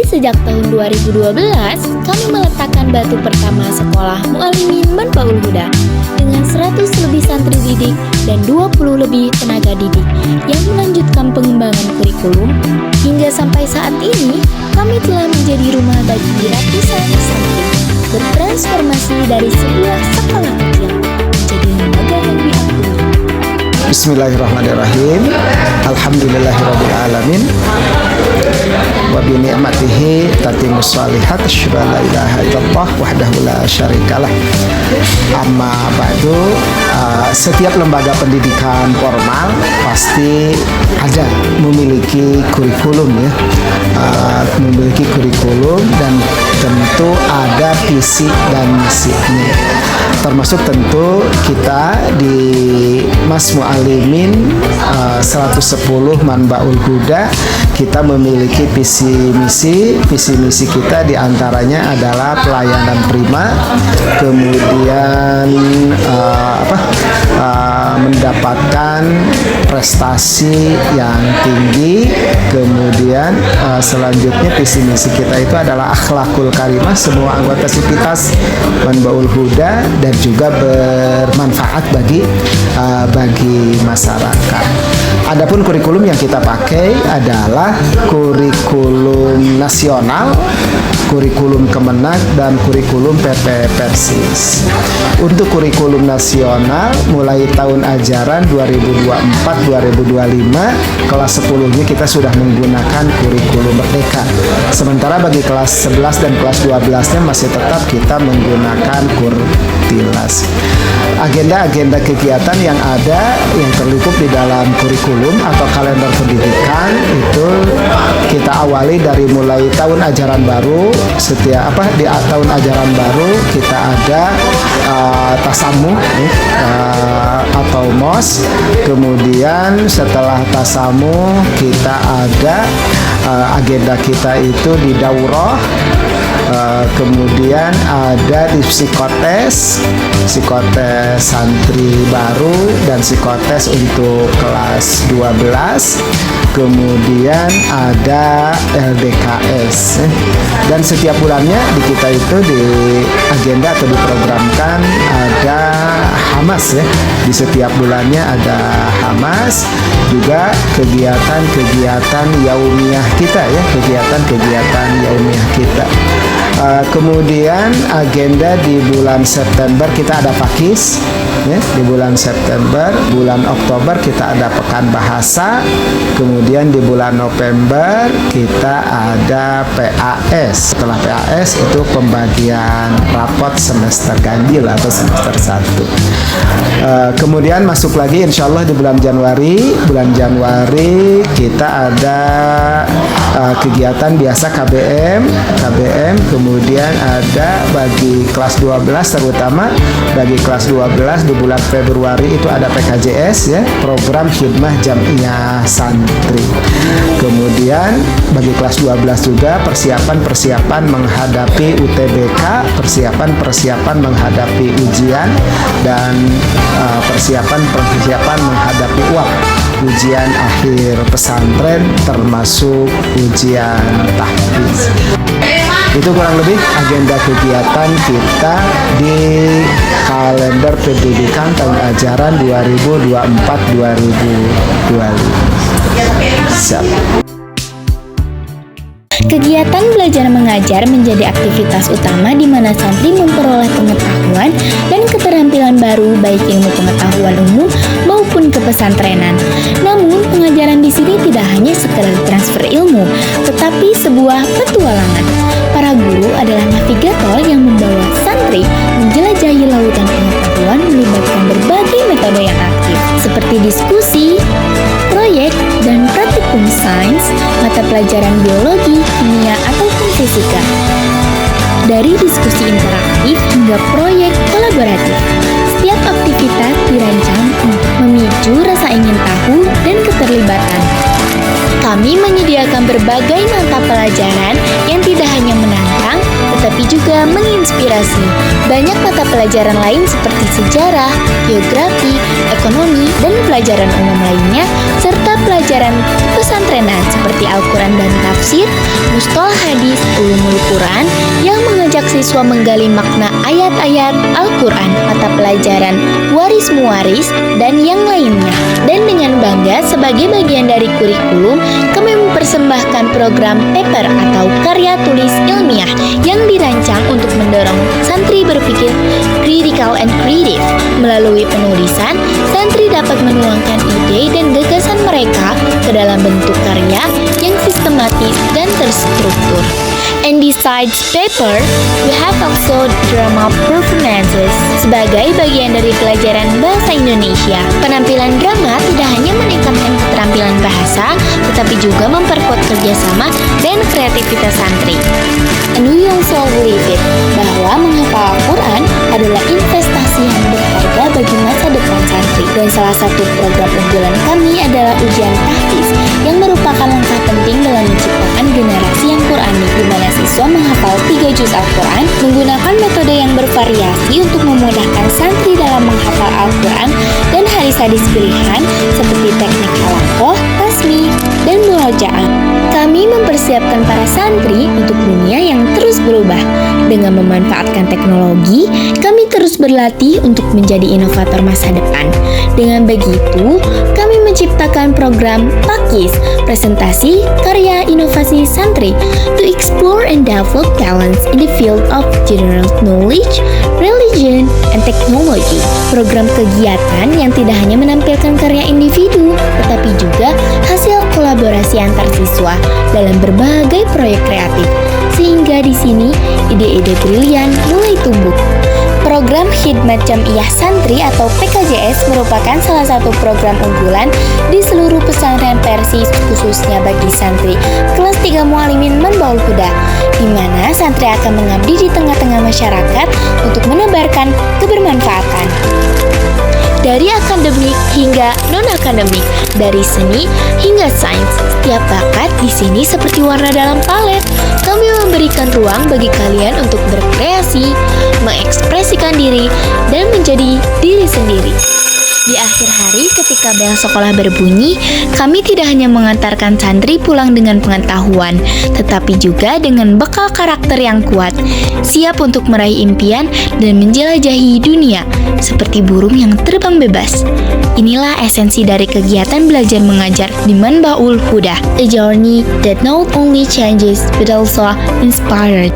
sejak tahun 2012, kami meletakkan batu pertama sekolah Mu'allimin Manbaul Huda dengan 100 lebih santri didik dan 20 lebih tenaga didik yang melanjutkan pengembangan kurikulum. Hingga sampai saat ini, kami telah menjadi rumah bagi ratusan santri, bertransformasi dari sebuah sekolah kecil menjadi lembaga yang diakui. Bismillahirrahmanirrahim. Alhamdulillahirrabbilalamin. Wa bi ni'matihi tatimmus shalihat. Asyhadu an la ilaha illallah wahdahu la syarikalah. Amma ba'du. Setiap lembaga pendidikan formal pasti ada memiliki kurikulum ya. Memiliki kurikulum dan tentu ada visi dan misinya. Termasuk tentu kita di Mas Mu'allimin 110 Manbaul Huda, kita memiliki visi misi kita diantaranya adalah pelayanan prima, kemudian mendapatkan prestasi yang tinggi, kemudian selanjutnya visi misi kita itu adalah akhlakul karimah, semua anggota sivitas Manbaul Huda dan juga bermanfaat bagi masyarakat. Adapun kurikulum yang kita pakai adalah kurikulum nasional, kurikulum Kemenak, dan kurikulum PP Persis. Untuk kurikulum nasional mulai tahun ajaran 2024-2025 kelas 10-nya kita sudah menggunakan kurikulum Merdeka. Sementara bagi kelas 11 dan kelas 12-nya masih tetap kita menggunakan Kurtilas. Agenda-agenda kegiatan yang ada yang terlingkup di dalam kurikulum atau kalender pendidikan itu kita awali dari mulai tahun ajaran baru. Di tahun ajaran baru kita ada tasamuh atau MOS. Kemudian setelah tasamuh kita ada agenda kita itu di daurah. Kemudian ada di psikotes santri baru dan psikotes untuk kelas 12. Kemudian ada LDKS dan setiap bulannya di kita itu di agenda atau diprogramkan ada Hamas ya. Di setiap bulannya ada Hamas, juga kegiatan yaumiyah kita ya, kegiatan yaumiyah kita. Kemudian agenda di bulan September kita ada Pakis ya, di bulan September. Bulan Oktober kita ada Pekan Bahasa. Kemudian di bulan November kita ada PAS. Setelah PAS itu pembagian rapot semester ganjil atau semester 1. Kemudian masuk lagi insya Allah di bulan Januari. Bulan Januari kita ada kegiatan biasa KBM. Kemudian ada bagi kelas 12, terutama bagi kelas 12 di bulan Februari itu ada PKJS ya, program khidmah jamiyah santri. Kemudian bagi kelas 12 juga persiapan menghadapi UTBK, persiapan menghadapi ujian, dan persiapan menghadapi ujian akhir pesantren termasuk ujian tahfiz. Itu kurang lebih agenda kegiatan kita di kalender pendidikan tahun ajaran 2024-2025. Kegiatan belajar mengajar menjadi aktivitas utama di mana santri memperoleh pengetahuan dan keterampilan baru baik ilmu pengetahuan umum maupun kepesantrenan. Namun, pengajaran di sini tidak hanya sekedar transfer ilmu, tetapi sebuah petualangan. Para guru adalah navigator yang membawa santri menjelajahi lautan pengetahuan melibatkan berbagai metode yang aktif, seperti diskusi, proyek, dan praktikum sains, mata pelajaran biologi, kimia, ataupun fisika. Dari diskusi interaktif hingga proyek kolaboratif, setiap aktivitas dirancang untuk memicu rasa ingin tahu dan keterlibatan. Kami menyediakan berbagai mata pelajaran yang tidak hanya menantang, tetapi juga menginspirasi. Banyak mata pelajaran lain seperti sejarah, geografi, ekonomi, dan pelajaran umum lainnya, serta pelajaran pesantrenan seperti Al-Quran dan tafsir, mustalah hadis, ulumul Quran yang mengajak siswa menggali makna ayat-ayat Al-Quran, mata pelajaran waris muwaris, dan yang lainnya. Dan dengan bangga sebagai bagian dari kurikulum, kami mempersembahkan program paper atau karya tulis ilmiah yang dirancang untuk mendorong santri berpikir critical and creative. Melalui penulisan, santri dapat menuangkan ide dan gagasan mereka ke dalam bentuk karya yang sistematis dan terstruktur. And besides paper, we have also drama performances sebagai bagian dari pelajaran bahasa Indonesia. Penampilan drama tidak hanya meningkatkan keterampilan bahasa, tetapi juga memperkuat kerjasama dan kreativitas santri. And we also believe it, bahwa menghafal Al-Quran adalah investasi yang berharga bagi masa depan santri. Dan salah satu program unggulan kami adalah ujian tahfiz, yang merupakan langkah penting dalam menciptakan generasi yang Qurani, di mana siswa menghafal 3 juz Al-Quran menggunakan metode yang bervariasi untuk memudahkan santri dalam menghafal Al-Quran dan hadis-hadis pilihan seperti teknik halaqah, tasmi, dan murojaah. Kami mempersiapkan para santri untuk dunia yang terus berubah. Dengan memanfaatkan teknologi, kami terus berlatih untuk menjadi inovator masa depan. Dengan begitu, kami menciptakan program PAKIS, presentasi karya inovasi santri, to explore and develop talents in the field of general knowledge, religion, and technology. Program kegiatan yang tidak hanya menampilkan karya individu, tetapi juga hasil kolaborasi antar siswa dalam berbagai proyek kreatif. Sehingga di sini ide-ide brilian mulai tumbuh. Program Khidmat Jam'iyah Santri atau PKJS merupakan salah satu program unggulan di seluruh pesantren Persis, khususnya bagi santri kelas 3 Muallimin Manbaul Huda, di mana santri akan mengabdi di tengah-tengah masyarakat untuk menebarkan kebermanfaatan. Dari akademik hingga non-akademik, dari seni hingga sains, setiap bakat di sini seperti warna dalam palet. Kami memberikan ruang bagi kalian untuk berkreasi, mengekspresikan diri, dan menjadi diri sendiri. Di akhir hari ketika bel sekolah berbunyi, kami tidak hanya mengantarkan santri pulang dengan pengetahuan, tetapi juga dengan bekal karakter yang kuat, siap untuk meraih impian dan menjelajahi dunia, seperti burung yang terbang bebas. Inilah esensi dari kegiatan belajar mengajar di Manbaul Huda, a journey that not only changes but also inspired.